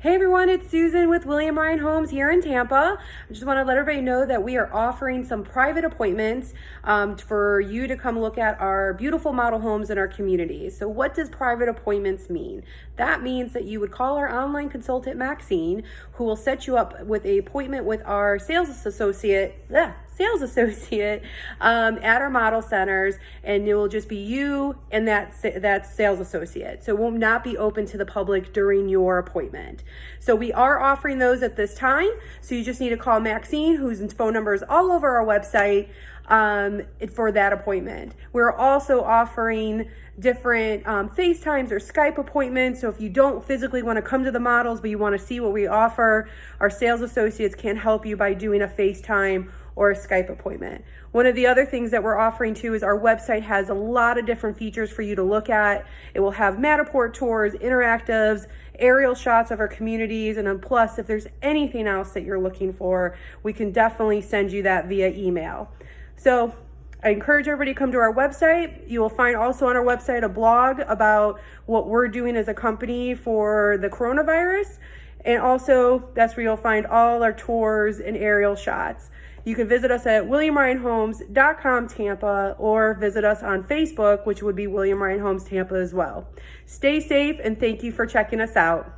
Hey everyone, it's Susan with William Ryan Homes here in Tampa. I just want to let everybody know that we are offering some private appointments for you to come look at our beautiful model homes in our community. So what does private appointments mean? That means that you would call our online consultant, Maxine, who will set you up with an appointment with our sales associate at our model centers, and it will just be you and that sales associate. So it will not be open to the public during your appointment. So we are offering those at this time. So you just need to call Maxine, whose phone number is all over our website, for that appointment. We're also offering different FaceTimes or Skype appointments. So if you don't physically want to come to the models, but you want to see what we offer, our sales associates can help you by doing a FaceTime or a Skype appointment. One of the other things that we're offering too is our website has a lot of different features for you to look at. It will have Matterport tours, interactives, aerial shots of our communities, and then plus if there's anything else that you're looking for, we can definitely send you that via email. So I encourage everybody to come to our website. You will find also on our website a blog about what we're doing as a company for the coronavirus. And also that's where you'll find all our tours and aerial shots. You can visit us at williamryanhomes.com Tampa, or visit us on Facebook, which would be William Ryan Homes Tampa as well. Stay safe and thank you for checking us out.